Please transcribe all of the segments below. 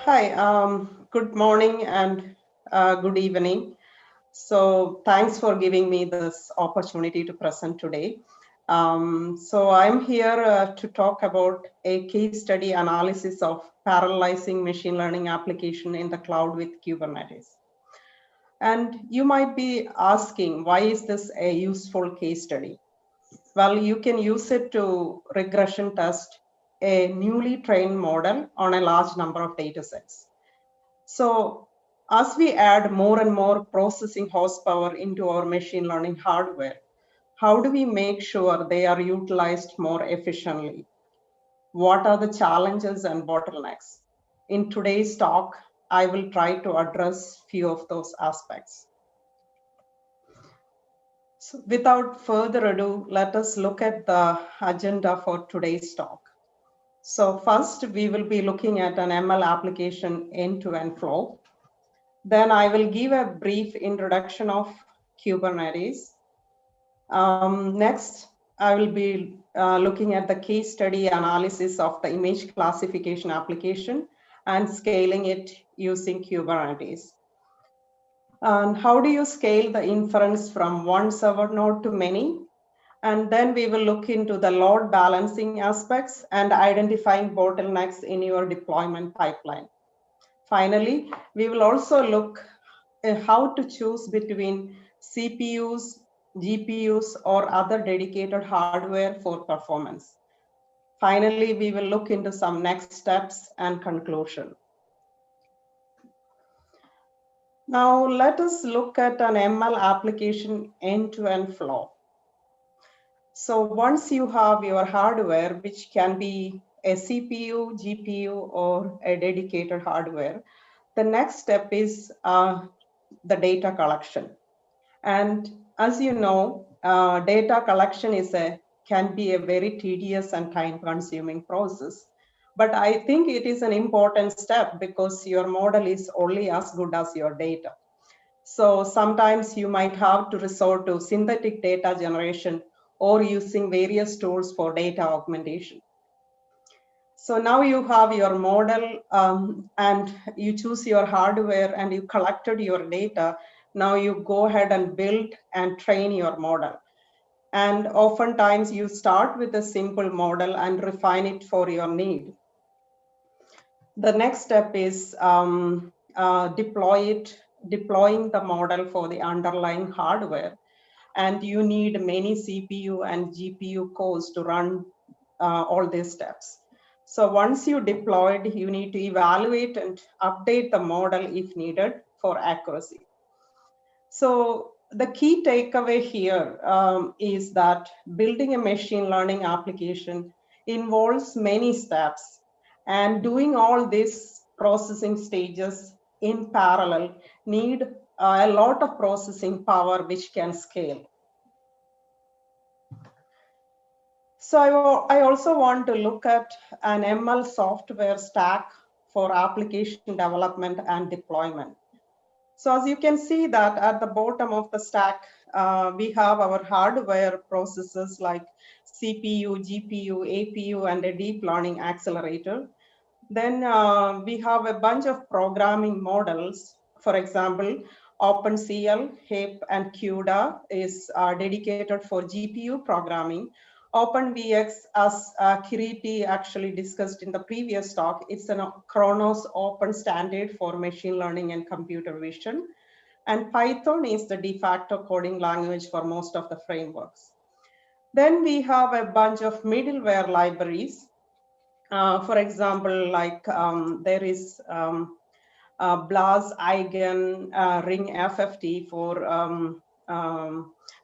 Hi, good morning and good evening. So thanks for giving me this opportunity to present today. So I'm here to talk about a case study analysis of parallelizing machine learning application in the cloud with Kubernetes. And you might be asking, why is this a useful case study? Well, you can use it to regression test a newly trained model on a large number of data sets. So as we add more and more processing horsepower into our machine learning hardware, how do we make sure they are utilized more efficiently? What are the challenges and bottlenecks? In today's talk, I will try to address few of those aspects. So without further ado, let us look at the agenda for today's talk. So first, we will be looking at an ML application end-to-end flow. Then I will give a brief introduction of Kubernetes. Next, I will be looking at the case study analysis of the image classification application and scaling it using Kubernetes. And how do you scale the inference from one server node to many? And then we will look into the load balancing aspects and identifying bottlenecks in your deployment pipeline. Finally, we will also look at how to choose between CPUs, GPUs, or other dedicated hardware for performance. Finally, we will look into some next steps and conclusion. Now, let us look at an ML application end-to-end flow. So once you have your hardware, which can be a CPU, GPU, or a dedicated hardware, the next step is the data collection. And as you know, data collection can be a very tedious and time-consuming process. But I think it is an important step because your model is only as good as your data. So sometimes you might have to resort to synthetic data generation or using various tools for data augmentation. So now you have your model and you choose your hardware and you collected your data. Now you go ahead and build and train your model. And oftentimes you start with a simple model and refine it for your need. The next step is deploying the model for the underlying hardware. And you need many CPU and GPU cores to run all these steps. So once you deployed, you need to evaluate and update the model if needed for accuracy. So the key takeaway here is that building a machine learning application involves many steps, and doing all these processing stages in parallel need a lot of processing power which can scale. So I also want to look at an ML software stack for application development and deployment. So as you can see that at the bottom of the stack, we have our hardware processors like CPU, GPU, APU, and a deep learning accelerator. Then we have a bunch of programming models. For example, OpenCL, HIP, and CUDA is dedicated for GPU programming. OpenVX, as Kiriti actually discussed in the previous talk, it's a Chronos open standard for machine learning and computer vision. And Python is the de facto coding language for most of the frameworks. Then we have a bunch of middleware libraries. For example, like there is BLAS, Eigen, Ring FFT for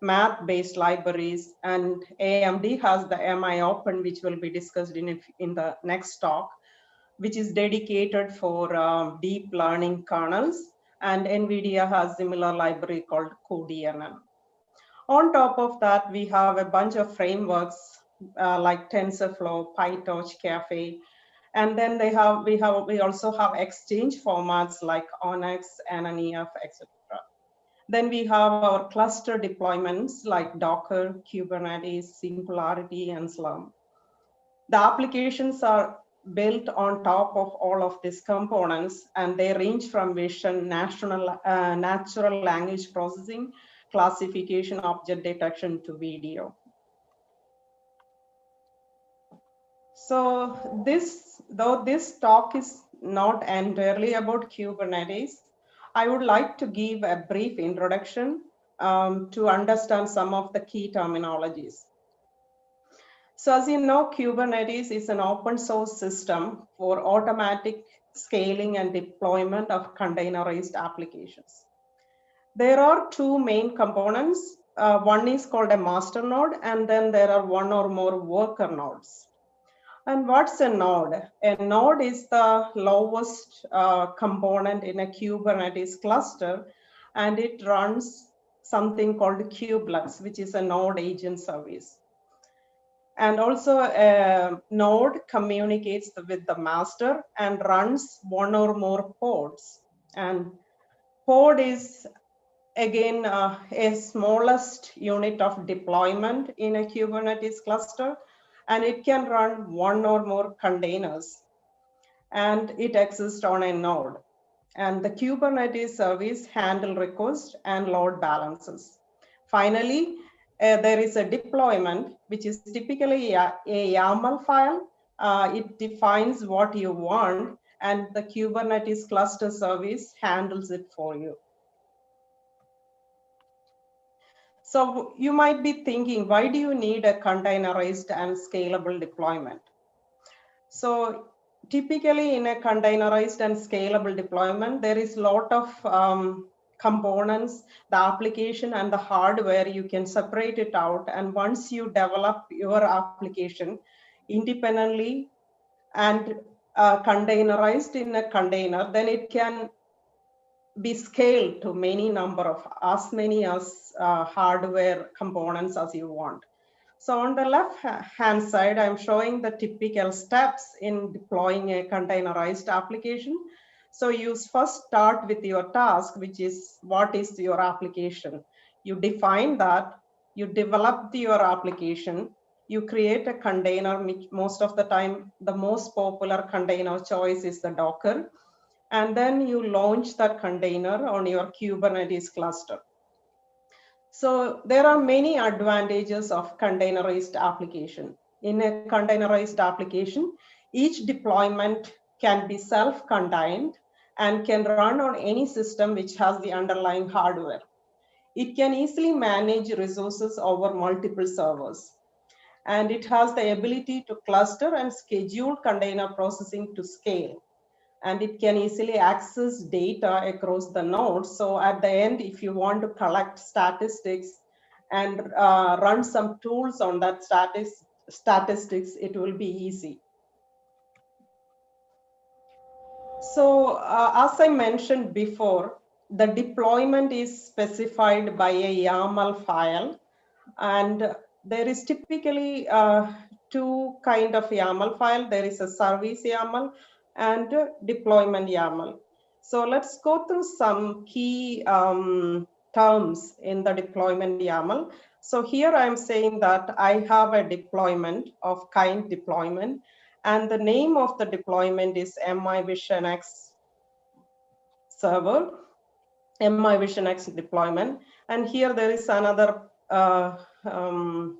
math-based libraries, and AMD has the MI Open, which will be discussed in the next talk, which is dedicated for deep learning kernels, and NVIDIA has similar library called cuDNN. On top of that, we have a bunch of frameworks like TensorFlow, PyTorch, Caffe, and then we also have exchange formats like Onyx, NNEF, etc. Then we have our cluster deployments like Docker, Kubernetes, Singularity, and Slurm. The applications are built on top of all of these components, and they range from vision, natural language processing, classification, object detection to video. So though this talk is not entirely about Kubernetes, I would like to give a brief introduction to understand some of the key terminologies. So as you know, Kubernetes is an open source system for automatic scaling and deployment of containerized applications. There are two main components. One is called a master node, and then there are one or more worker nodes. And what's a node? A node is the lowest component in a Kubernetes cluster, and it runs something called kubelets, which is a node agent service. And also a node communicates with the master and runs one or more pods. And pod is again a smallest unit of deployment in a Kubernetes cluster, and it can run one or more containers, and it exists on a node. And the Kubernetes service handle requests and load balances. Finally, there is a deployment, which is typically a YAML file. It defines what you want, and the Kubernetes cluster service handles it for you. So you might be thinking, why do you need a containerized and scalable deployment? So typically in a containerized and scalable deployment, there is a lot of components, the application and the hardware, you can separate it out. And once you develop your application independently and containerized in a container, then it can be scaled to many hardware components as you want. So on the left hand side, I'm showing the typical steps in deploying a containerized application. So you first start with your task, which is what is your application. You define that, you develop your application, you create a container. Most of the time, the most popular container choice is the Docker. And then you launch that container on your Kubernetes cluster. So there are many advantages of containerized application. In a containerized application, each deployment can be self-contained and can run on any system which has the underlying hardware. It can easily manage resources over multiple servers. And it has the ability to cluster and schedule container processing to scale. And it can easily access data across the nodes. So at the end, if you want to collect statistics and run some tools on that statistics, it will be easy. So as I mentioned before, the deployment is specified by a YAML file. And there is typically two kind of YAML file. There is a service YAML and deployment YAML. So let's go through some key terms in the deployment YAML. So here I'm saying that I have a deployment of kind deployment, and the name of the deployment is MIVisionX server, MIVisionX deployment. And here there is another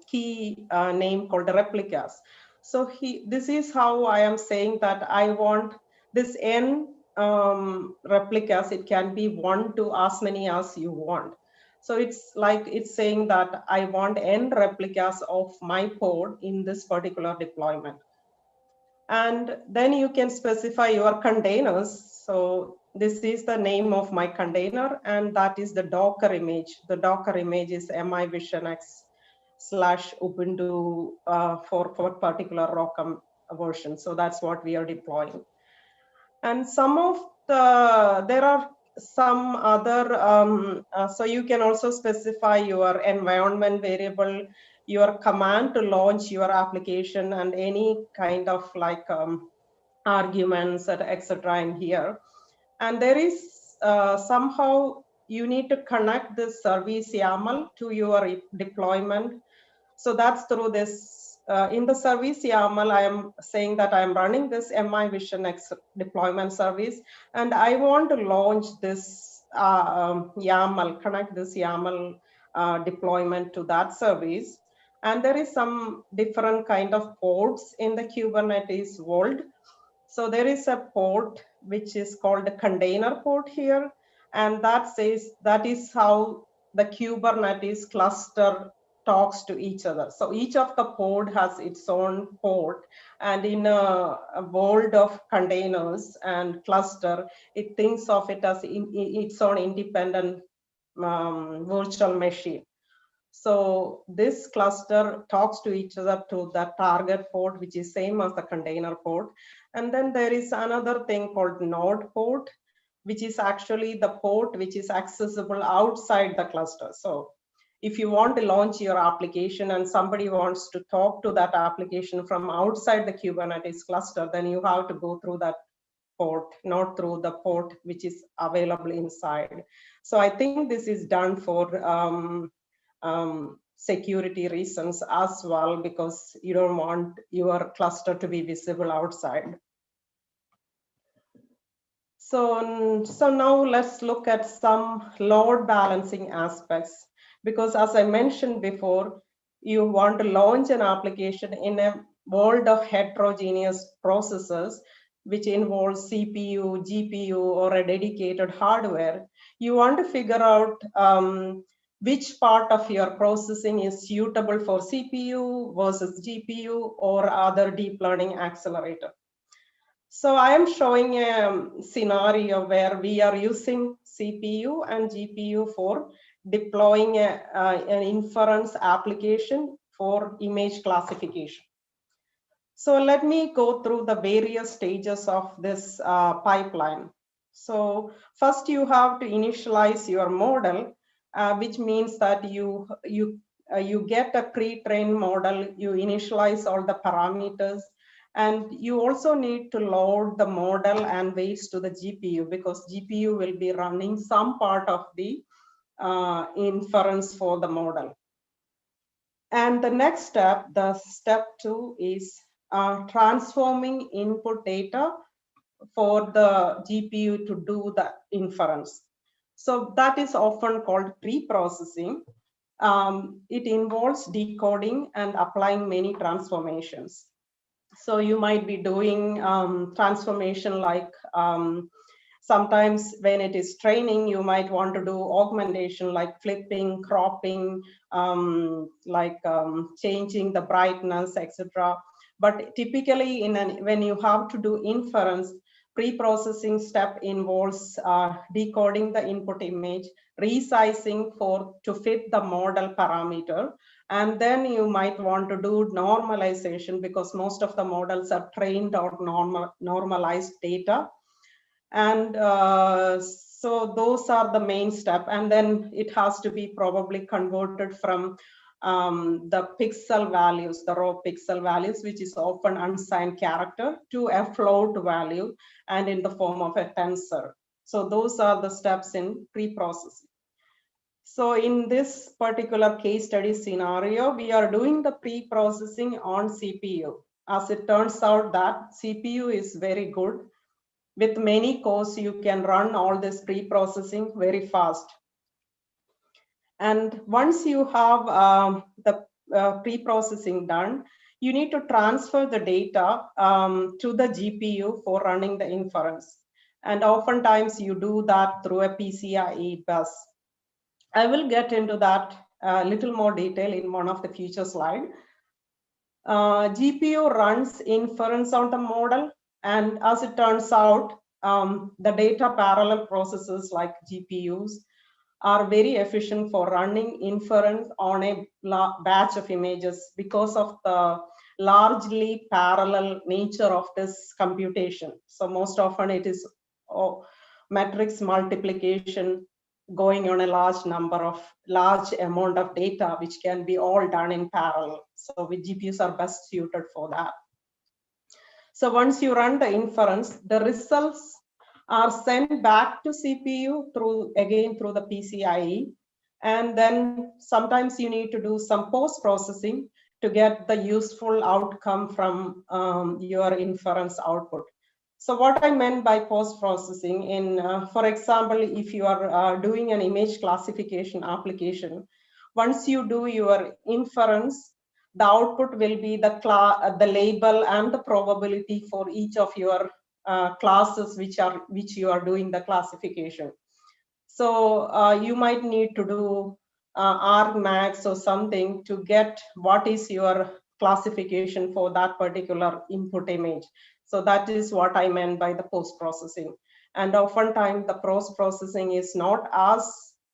key name called replicas. So this is how I am saying that I want this n replicas. It can be 1 to as many as you want. So it's saying that I want n replicas of my pod in this particular deployment. And then you can specify your containers. So this is the name of my container, and that is the Docker image. The Docker image is MIVisionX/Ubuntu for particular ROCm version. So that's what we are deploying. And there are some other, so you can also specify your environment variable, your command to launch your application, and any kind of like arguments, etc. in here. And there is somehow you need to connect this service YAML to your deployment. So that's through this in the service YAML, I am saying that I am running this MI Vision X deployment service, and I want to launch this YAML, connect this YAML deployment to that service. And there is some different kind of ports in the Kubernetes world. So there is a port which is called a container port here, and that says that is how the Kubernetes cluster talks to each other. So each of the pod has its own port, and in a world of containers and cluster, it thinks of it as its own independent virtual machine. So this cluster talks to each other to the target port, which is same as the container port. And then there is another thing called node port, which is actually the port which is accessible outside the cluster. So if you want to launch your application and somebody wants to talk to that application from outside the Kubernetes cluster, then you have to go through that port, not through the port which is available inside. So I think this is done for security reasons as well, because you don't want your cluster to be visible outside. So now let's look at some load balancing aspects, because as I mentioned before, you want to launch an application in a world of heterogeneous processors, which involves CPU, GPU, or a dedicated hardware. You want to figure out which part of your processing is suitable for CPU versus GPU or other deep learning accelerator. So I am showing a scenario where we are using CPU and GPU for deploying an inference application for image classification. So let me go through the various stages of this pipeline. So first you have to initialize your model, which means that you get a pre-trained model, you initialize all the parameters, and you also need to load the model and weights to the GPU, because GPU will be running some part of the inference for the model. And the next step, the step 2, is transforming input data for the GPU to do the inference. So that is often called pre-processing. It involves decoding and applying many transformations. So you might be doing transformation like sometimes when it is training, you might want to do augmentation like flipping, cropping, changing the brightness, etc. But typically when you have to do inference, pre-processing step involves decoding the input image, resizing to fit the model parameter, and then you might want to do normalization, because most of the models are trained on normalized data. And so those are the main step. And then it has to be probably converted from the pixel values, the raw pixel values, which is often unsigned character, to a float value and in the form of a tensor. So those are the steps in pre-processing. So in this particular case study scenario, we are doing the pre-processing on CPU. As it turns out that CPU is very good. With many cores, you can run all this pre-processing very fast. And once you have the pre-processing done, you need to transfer the data to the GPU for running the inference. And oftentimes you do that through a PCIe bus. I will get into that a little more detail in one of the future slides. GPU runs inference on the model, and as it turns out, the data parallel processors like GPUs are very efficient for running inference on a batch of images because of the largely parallel nature of this computation. So most often it is matrix multiplication going on a large amount of data, which can be all done in parallel. So with GPUs are best suited for that. So once you run the inference, the results are sent back to CPU through the PCIe. And then sometimes you need to do some post-processing to get the useful outcome from your inference output. So what I meant by post-processing in, for example, if you are doing an image classification application, once you do your inference, the output will be the label and the probability for each of your classes which you are doing the classification. So you might need to do argmax or something to get what is your classification for that particular input image. So that is what I meant by the post-processing. And oftentimes the post-processing is not as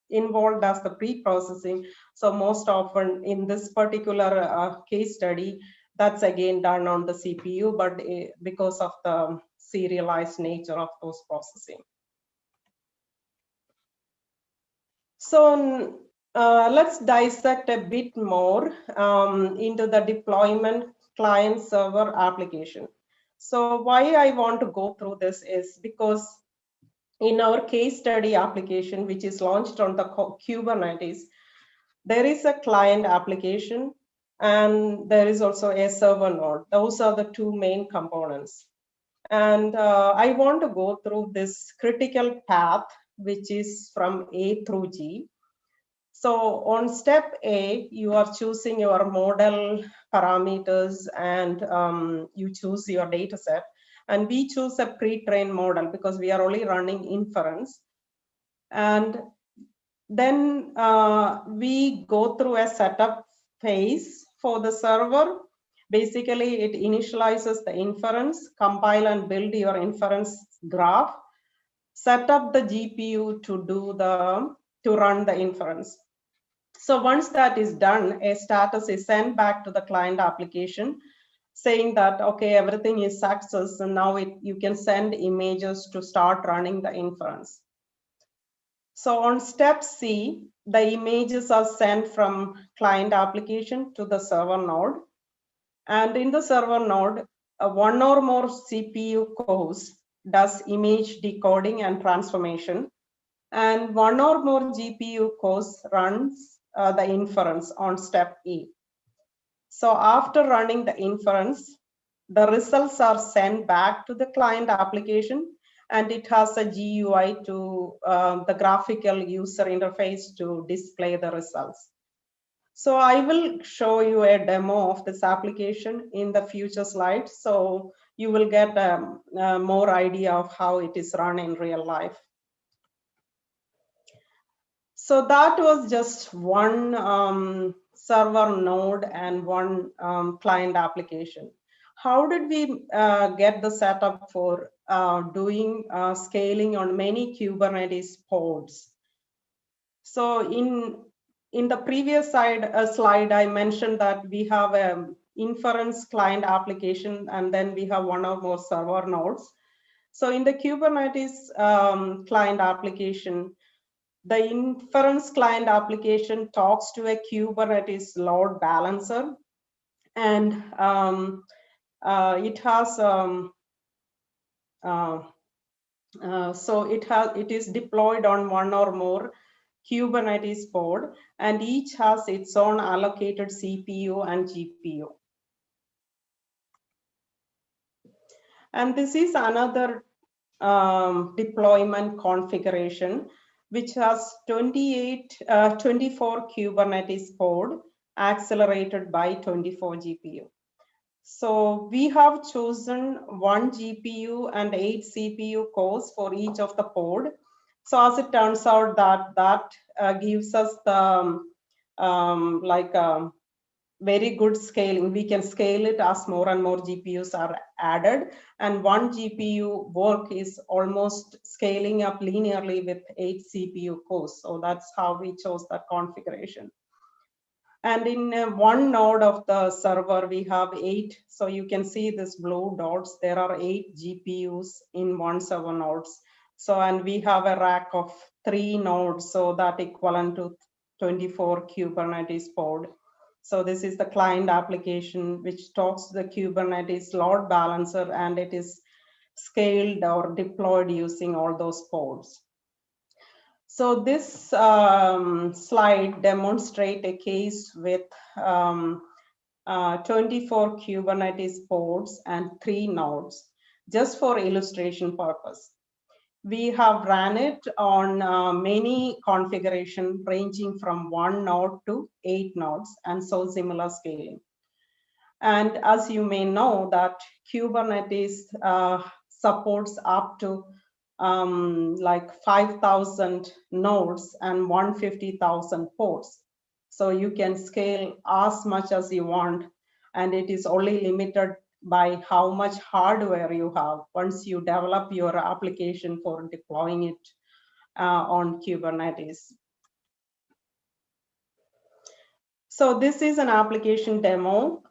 involved as the pre-processing. So most often in this particular case study, that's again done on the CPU, but because of the serialized nature of post-processing. So let's dissect a bit more into the deployment client-server application. So why I want to go through this is because in our case study application, which is launched on the Kubernetes, there is a client application and there is also a server node. Those are the two main components. And I want to go through this critical path, which is from A through G. So on step A, you are choosing your model parameters and you choose your data set. And we choose a pre-trained model because we are only running inference. And then we go through a setup phase for the server. Basically, it initializes the inference, compile and build your inference graph, set up the GPU to run the inference. So once that is done, a status is sent back to the client application saying that, okay, everything is success, and now you can send images to start running the inference. So on step C, the images are sent from client application to the server node. And in the server node, one or more CPU cores does image decoding and transformation, and one or more GPU cores runs the inference on step E. So after running the inference, the results are sent back to the client application, and it has a GUI to the graphical user interface to display the results. So I will show you a demo of this application in the future slides, so you will get more idea of how it is run in real life. So that was just one server node and one client application. How did we get the setup for doing scaling on many Kubernetes pods? So in the previous slide, I mentioned that we have an inference client application, and then we have one or more server nodes. So in the Kubernetes client application, the inference client application talks to a Kubernetes load balancer, and it has it is deployed on one or more Kubernetes pod, and each has its own allocated CPU and GPU. And this is another deployment configuration, which has 24 Kubernetes pod accelerated by 24 GPU. So we have chosen 1 GPU and 8 CPU cores for each of the pod. So as it turns out, that gives us the very good scaling. We can scale it as more and more GPUs are added, and 1 GPU work is almost scaling up linearly with 8 CPU cores. So that's how we chose that configuration. And in one node of the server, we have 8. So you can see this blue dots. There are 8 GPUs in one server nodes. So, and we have a rack of 3 nodes, so that equivalent to 24 Kubernetes pod. So this is the client application which talks to the Kubernetes load balancer, and it is scaled or deployed using all those pods. So this slide demonstrates a case with 24 Kubernetes pods and 3 nodes, just for illustration purpose. We have ran it on many configurations ranging from 1 node to 8 nodes, and so similar scaling. And as you may know that Kubernetes supports up to like 5,000 nodes and 150,000 ports. So you can scale as much as you want, and it is only limited by how much hardware you have once you develop your application for deploying it on Kubernetes. So this is an application demo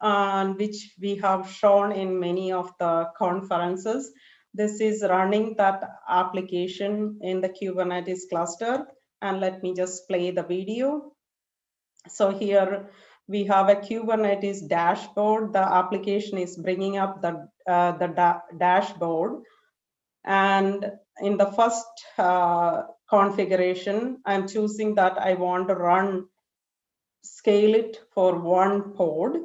which we have shown in many of the conferences. This is running that application in the Kubernetes cluster. And let me just play the video. So here we have a Kubernetes dashboard. The application is bringing up the dashboard. And in the first configuration, I'm choosing that I want to scale it for 1 pod.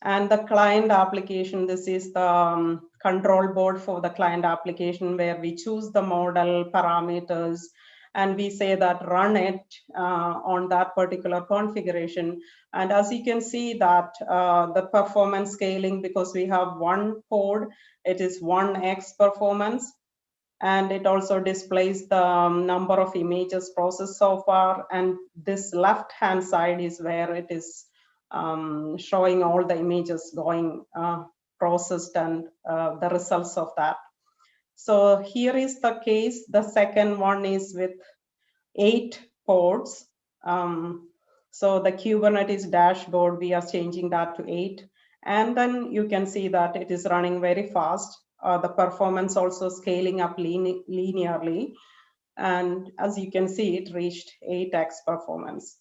And the client application, this is the control board for the client application, where we choose the model parameters and we say that run it on that particular configuration. And as you can see that the performance scaling, because we have 1 pod, it is 1x performance. And it also displays the number of images processed so far. And this left-hand side is where it is showing all the images going processed and the results of that. So here is the case. The second one is with 8 pods. So the Kubernetes dashboard, we are changing that to 8. And then you can see that it is running very fast. The performance also scaling up linearly. And as you can see, it reached 8x performance.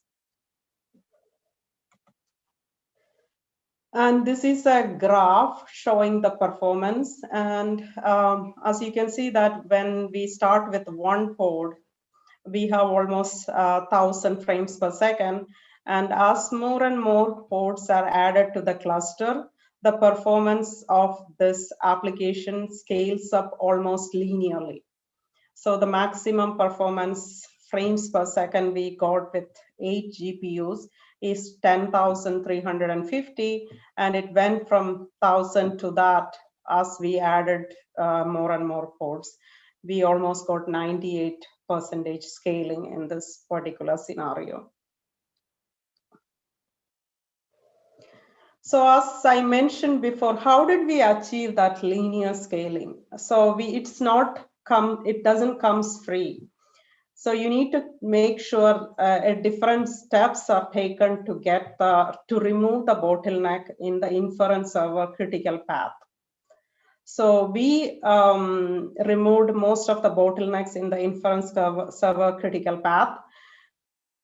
And this is a graph showing the performance. And as you can see that when we start with 1 pod, we have almost 1,000 frames per second. And as more and more pods are added to the cluster, the performance of this application scales up almost linearly. So the maximum performance frames per second we got with 8 GPUs is 10,350, and it went from 1,000 to that as we added more and more pods. We almost got 98% scaling in this particular scenario. So as I mentioned before, how did we achieve that linear scaling? So it doesn't come free. So you need to make sure different steps are taken to remove the bottleneck in the inference server critical path. So we removed most of the bottlenecks in the inference server critical path.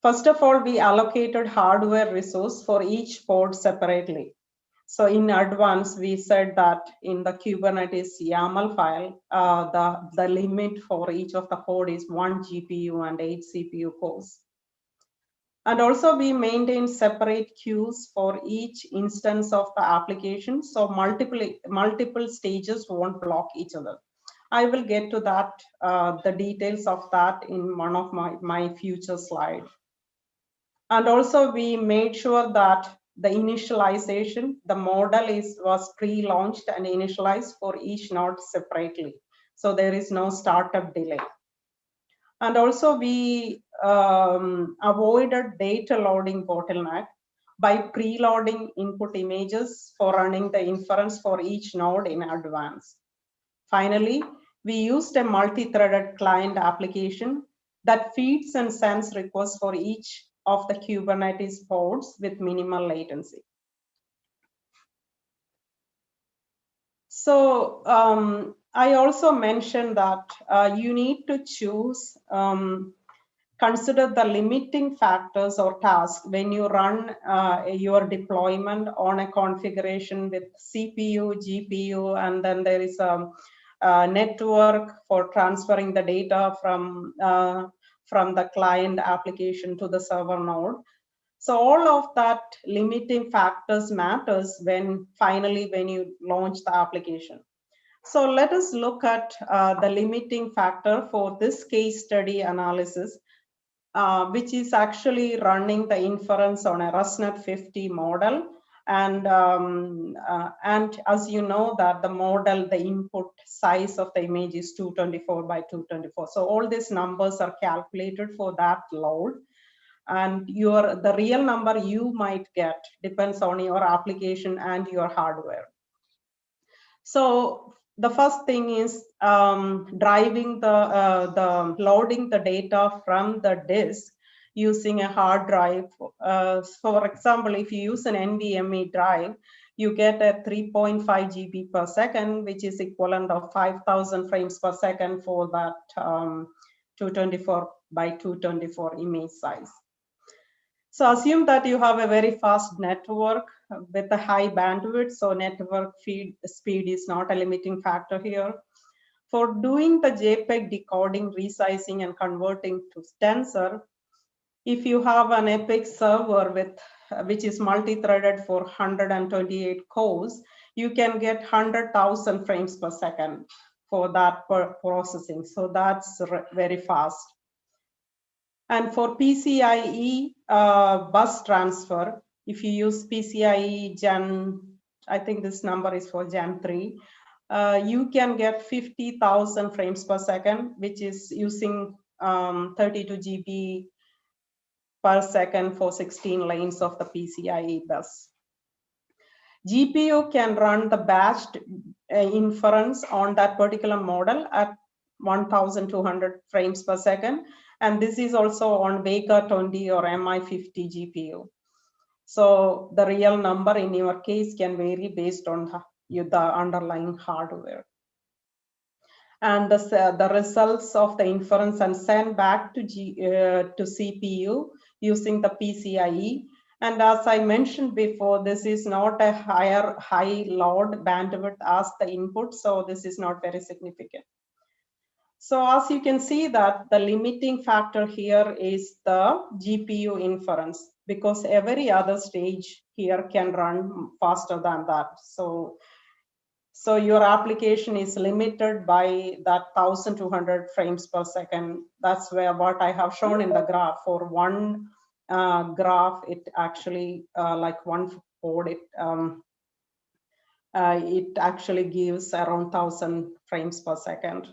First of all, we allocated hardware resource for each pod separately. So in advance, we said that in the Kubernetes YAML file, the limit for each of the pod is 1 GPU and 8 CPU cores. And also we maintain separate queues for each instance of the application. So multiple stages won't block each other. I will get to that, the details of that in one of my future slides. And also we made sure that the initialization, the model was pre-launched and initialized for each node separately. So there is no startup delay. And also we avoided data loading bottleneck by preloading input images for running the inference for each node in advance. Finally, we used a multi-threaded client application that feeds and sends requests for each of the Kubernetes pods with minimal latency. So I also mentioned that you need to choose, consider the limiting factors or tasks when you run your deployment on a configuration with CPU, GPU, and then there is a network for transferring the data from the client application to the server node. So all of that limiting factors matters when finally when you launch the application. So let us look at the limiting factor for this case study analysis, which is actually running the inference on a ResNet 50 model. And as you know that the model, the input size of the image is 224 by 224. So all these numbers are calculated for that load. And the real number you might get depends on your application and your hardware. So the first thing is driving the loading the data from the disk using a hard drive. For example, if you use an NVMe drive, you get a 3.5 GB per second, which is equivalent of 5,000 frames per second for that 224 by 224 image size. So assume that you have a very fast network with a high bandwidth, so network feed speed is not a limiting factor here. For doing the JPEG decoding, resizing, and converting to tensor, if you have an epic server with which is multi-threaded for 128 cores, you can get 100,000 frames per second for that processing. So that's very fast. And for PCIe bus transfer, if you use PCIe Gen, I think this number is for Gen 3, you can get 50,000 frames per second, which is using 32 GB per second for 16 lanes of the PCIe bus. GPU can run the batched inference on that particular model at 1,200 frames per second. And this is also on Vega 20 or MI50 GPU. So the real number in your case can vary based on the underlying hardware. And the results of the inference and send back to CPU using the PCIe. And as I mentioned before, this is not a high load bandwidth as the input, so this is not very significant. So as you can see that the limiting factor here is the GPU inference, because every other stage here can run faster than that. So your application is limited by that 1,200 frames per second. That's what I have shown in the graph. For one graph, it actually like one code, it actually gives around 1,000 frames per second.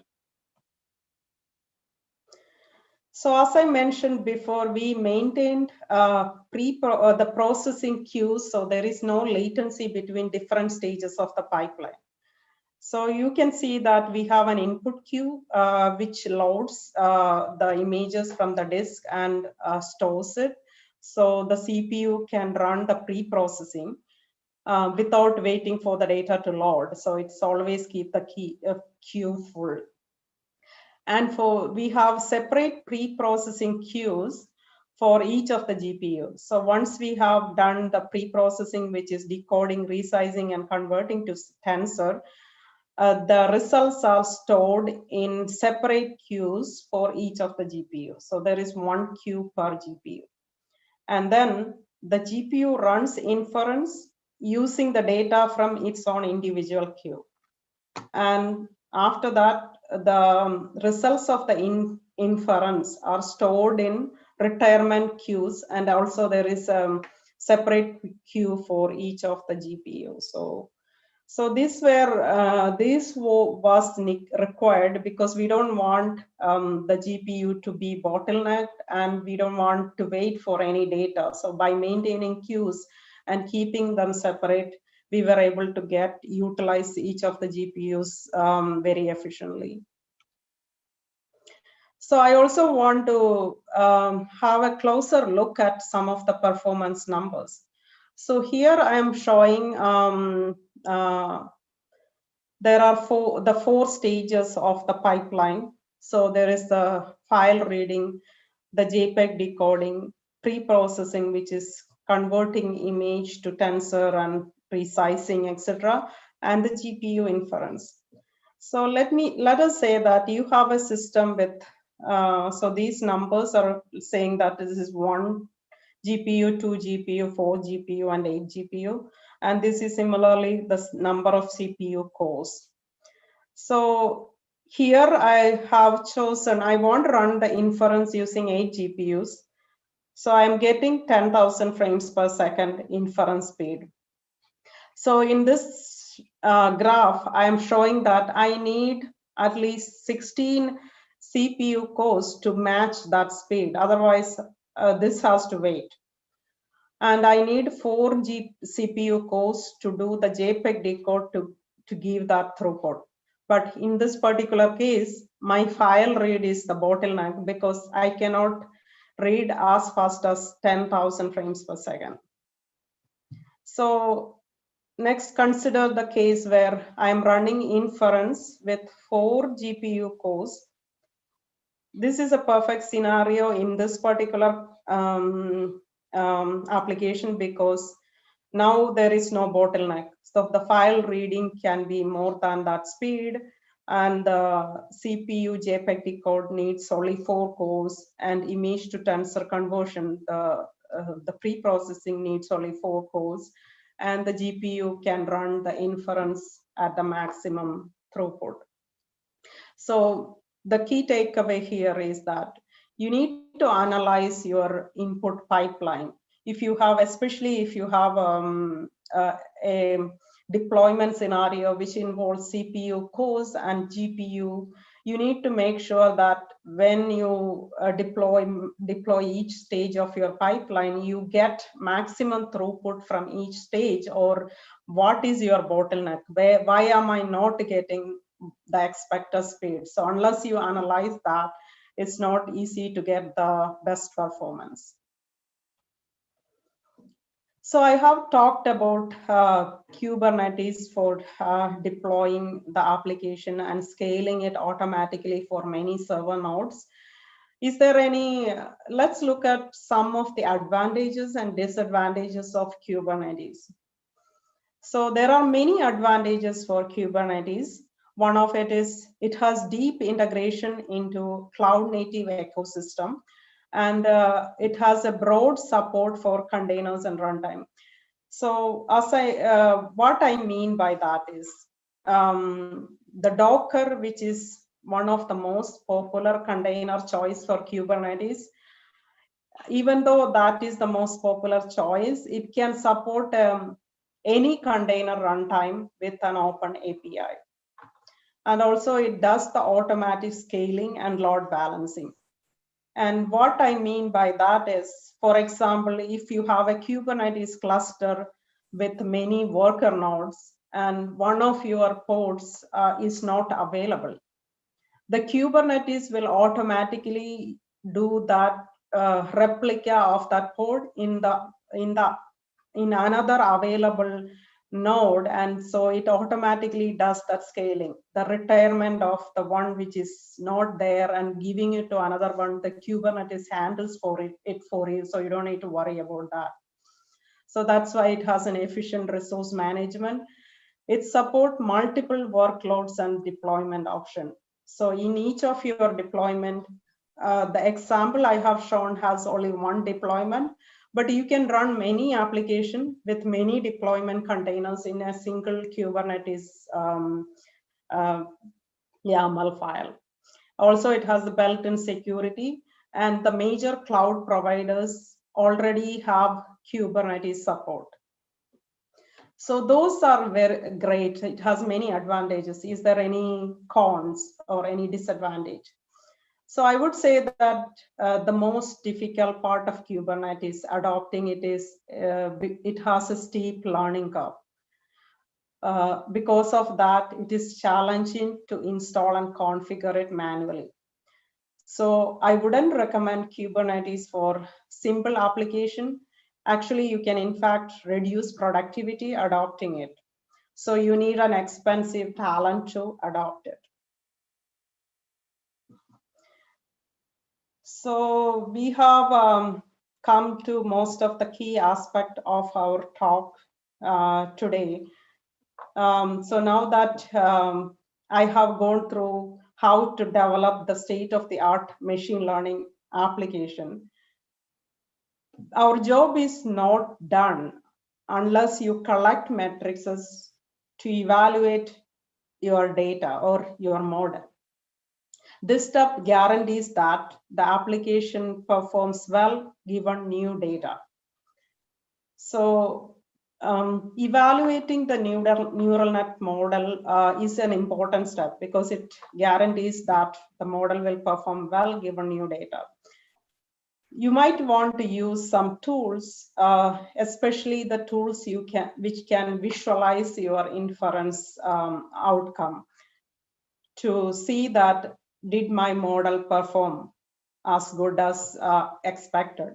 So as I mentioned before, we maintained the processing queues, so there is no latency between different stages of the pipeline. So you can see that we have an input queue which loads the images from the disk and stores it. So the CPU can run the pre-processing without waiting for the data to load. So it's always keep the queue full. And we have separate pre-processing queues for each of the GPUs. So once we have done the pre-processing, which is decoding, resizing, and converting to tensor, the results are stored in separate queues for each of the GPUs. So there is one queue per GPU. And then the GPU runs inference using the data from its own individual queue. And after that, the results of the inference are stored in retirement queues, and also there is a separate queue for each of the GPUs. So this was required because we don't want the GPU to be bottlenecked, and we don't want to wait for any data. So by maintaining queues and keeping them separate, we were able to utilize each of the GPUs very efficiently. So I also want to have a closer look at some of the performance numbers. So here I am showing there are the four stages of the pipeline. So there is the file reading, the JPEG decoding, pre-processing, which is converting image to tensor and resizing, etc., and the GPU inference. So let us say that you have a system with so these numbers are saying that this is 1 GPU, 2 GPU, 4 GPU, and 8 GPU. And this is similarly the number of CPU cores. So here I have chosen, I want to run the inference using 8 GPUs. So I'm getting 10,000 frames per second inference speed. So in this graph, I am showing that I need at least 16 CPU cores to match that speed. Otherwise, this has to wait. And I need 4 CPU cores to do the JPEG decode to give that throughput. But in this particular case, my file read is the bottleneck because I cannot read as fast as 10,000 frames per second. So next, consider the case where I'm running inference with 4 GPU cores. This is a perfect scenario in this particular application because now there is no bottleneck. So the file reading can be more than that speed, and the CPU JPEG decode needs only 4 cores, and image to tensor conversion, the pre-processing needs only 4 cores, and the GPU can run the inference at the maximum throughput. So the key takeaway here is that you need to analyze your input pipeline. If you have, especially if you have a deployment scenario which involves CPU cores and GPU, you need to make sure that when you deploy each stage of your pipeline, you get maximum throughput from each stage, or what is your bottleneck? Why am I not getting the expected speed? So unless you analyze that, it's not easy to get the best performance. So I have talked about Kubernetes for deploying the application and scaling it automatically for many server nodes. Is there any, let's look at some of the advantages and disadvantages of Kubernetes. So there are many advantages for Kubernetes. One of it is it has deep integration into cloud native ecosystem, and it has a broad support for containers and runtime. So what I mean by that is the Docker, which is one of the most popular container choice for Kubernetes, even though that is the most popular choice, it can support any container runtime with an open API. And also it does the automatic scaling and load balancing. And what I mean by that is, for example, if you have a Kubernetes cluster with many worker nodes and one of your pods is not available, the Kubernetes will automatically do that replica of that pod in another available node, and so it automatically does that scaling, the retirement of the one which is not there and giving it to another one. The Kubernetes handles it for you, so you don't need to worry about that. So that's why it has an efficient resource management. It supports multiple workloads and deployment option. So in each of your deployment, the example I have shown has only one deployment, but you can run many applications with many deployment containers in a single Kubernetes YAML file. Also, it has the built-in security, and the major cloud providers already have Kubernetes support. So those are very great. It has many advantages. Is there any cons or any disadvantage? So I would say that the most difficult part of Kubernetes, adopting it, is it has a steep learning curve. Because of that, it is challenging to install and configure it manually. So I wouldn't recommend Kubernetes for simple application. Actually, you can in fact reduce productivity adopting it. So you need an expensive talent to adopt it. So we have come to most of the key aspect of our talk today. So now that I have gone through how to develop the state-of-the-art machine learning application, our job is not done unless you collect matrices to evaluate your data or your model. This step guarantees that the application performs well given new data. So evaluating the neural net model is an important step because it guarantees that the model will perform well given new data. You might want to use some tools, especially the tools which can visualize your inference outcome to see that did my model perform as good as expected.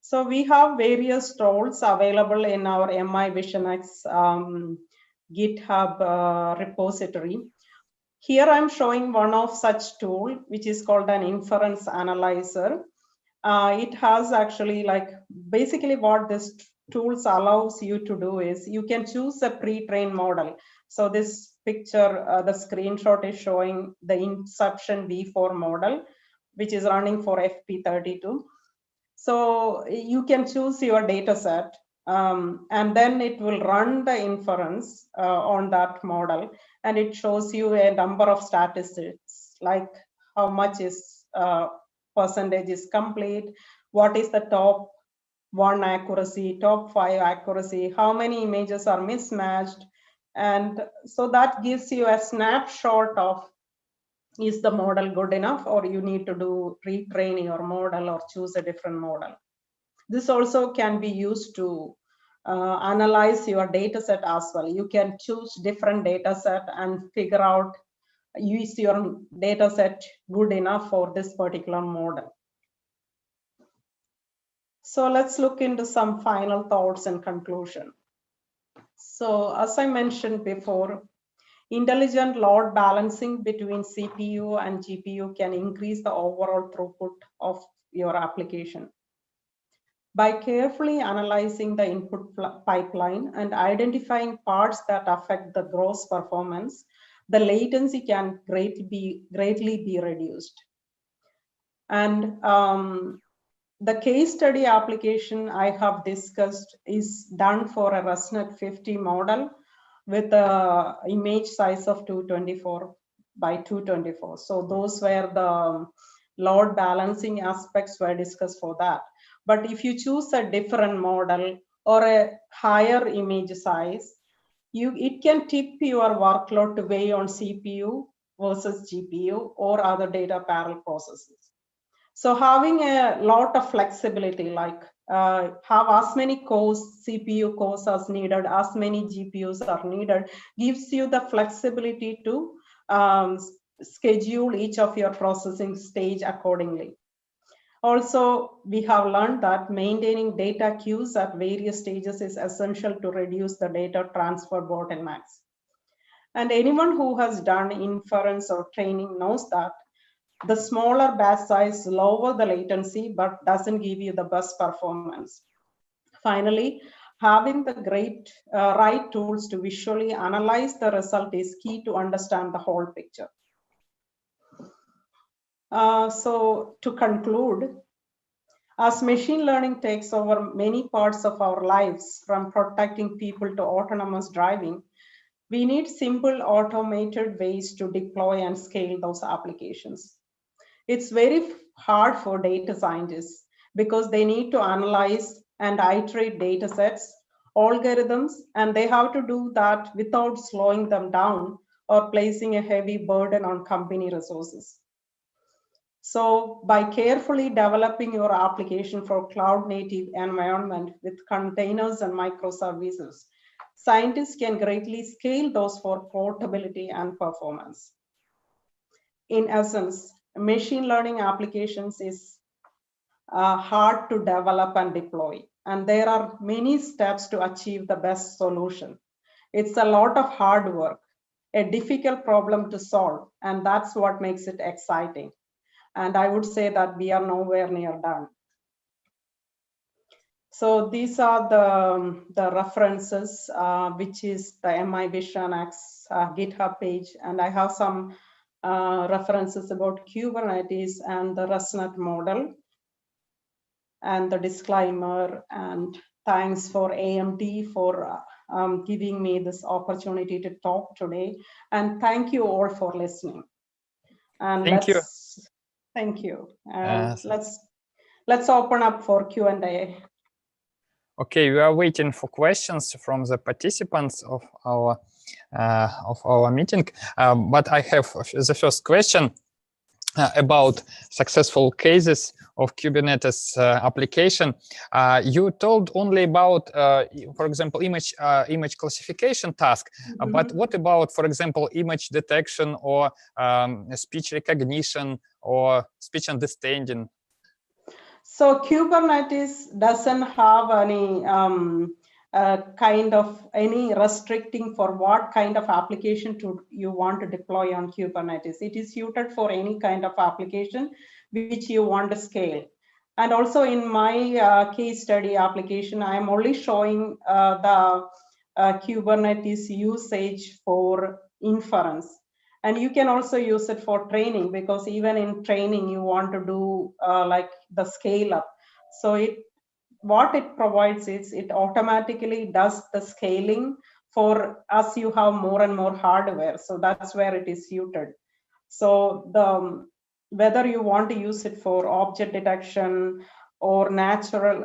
So we have various tools available in our MI VisionX GitHub repository. Here I'm showing one of such tool, which is called an inference analyzer. It has actually basically what this tools allows you to do is you can choose a pre-trained model. So this picture, the screenshot is showing the Inception V4 model, which is running for FP32. So you can choose your data set and then it will run the inference on that model, and it shows you a number of statistics like how much is percentage is complete, what is the top 1 accuracy, top 5 accuracy, how many images are mismatched. And so that gives you a snapshot of is the model good enough or you need to retrain your model or choose a different model. This also can be used to analyze your data set as well. You can choose different data set and figure out, is your data set good enough for this particular model. So let's look into some final thoughts and conclusion. So as I mentioned before, intelligent load balancing between CPU and GPU can increase the overall throughput of your application. By carefully analyzing the input pipeline and identifying parts that affect the gross performance, the latency can greatly be reduced. And the case study application I have discussed is done for a ResNet 50 model with an image size of 224 by 224. So those were the load balancing aspects were discussed for that. But if you choose a different model or a higher image size, it can tip your workload to weigh on CPU versus GPU or other data parallel processes. So having a lot of flexibility, like have as many cores, CPU cores as needed, as many GPUs are needed, gives you the flexibility to schedule each of your processing stage accordingly. Also, we have learned that maintaining data queues at various stages is essential to reduce the data transfer bottlenecks. And anyone who has done inference or training knows that the smaller batch size lower the latency, but doesn't give you the best performance. Finally, having the right tools to visually analyze the result is key to understand the whole picture. So to conclude, as machine learning takes over many parts of our lives, from protecting people to autonomous driving, we need simple automated ways to deploy and scale those applications. It's very hard for data scientists because they need to analyze and iterate data sets, algorithms, and they have to do that without slowing them down or placing a heavy burden on company resources. So by carefully developing your application for cloud native environment with containers and microservices, scientists can greatly scale those for portability and performance. In essence, machine learning applications is hard to develop and deploy, and there are many steps to achieve the best solution. It's a lot of hard work, a difficult problem to solve, and that's what makes it exciting. And I would say that we are nowhere near done. So these are the references, which is the MI VisionX GitHub page, and I have some references about Kubernetes and the ResNet model. and the disclaimer. And thanks for AMD for giving me this opportunity to talk today. And thank you all for listening. And thank you. Thank you. Let's open up for Q&A. Okay, we are waiting for questions from the participants of our meeting. But I have the first question about successful cases of Kubernetes application. You told only about, for example, image classification task, but what about, for example, image detection or speech recognition or speech understanding? So Kubernetes doesn't have any any restricting for what kind of application you want to deploy on Kubernetes. It is suited for any kind of application which you want to scale. And also in my case study application, I am only showing the Kubernetes usage for inference. And you can also use it for training, because even in training, you want to do like the scale up. So what it provides is it automatically does the scaling for as you have more and more hardware. So that's where it is suited. So whether you want to use it for object detection or natural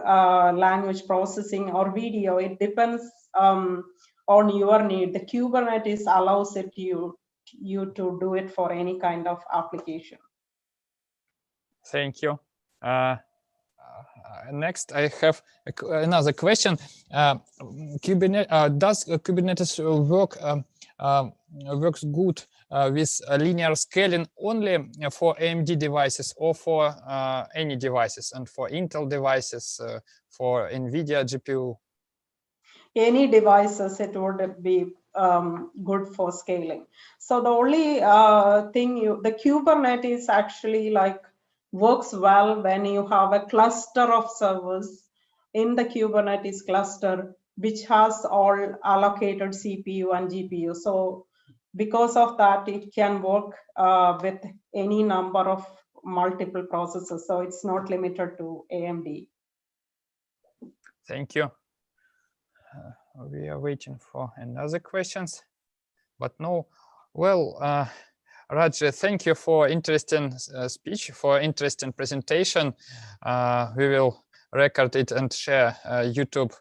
language processing or video, it depends on your need. The Kubernetes allows you to do it for any kind of application. Thank you. Next, I have another question. Does Kubernetes works good with linear scaling only for AMD devices or for any devices, and for Intel devices, for NVIDIA GPU? Any devices, it would be good for scaling. So the only thing the Kubernetes actually works well when you have a cluster of servers in the Kubernetes cluster, which has all allocated CPU and GPU. So because of that, it can work with any number of multiple processors. So it's not limited to AMD. Thank you. We are waiting for another questions, but no. Well, Raj, thank you for interesting speech, for interesting presentation. We will record it and share YouTube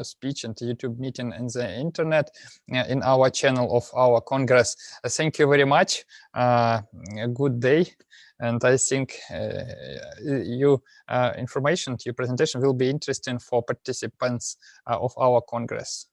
speech and YouTube meeting in the internet in our channel of our Congress. Thank you very much. A good day. And I think your information, your presentation will be interesting for participants of our Congress.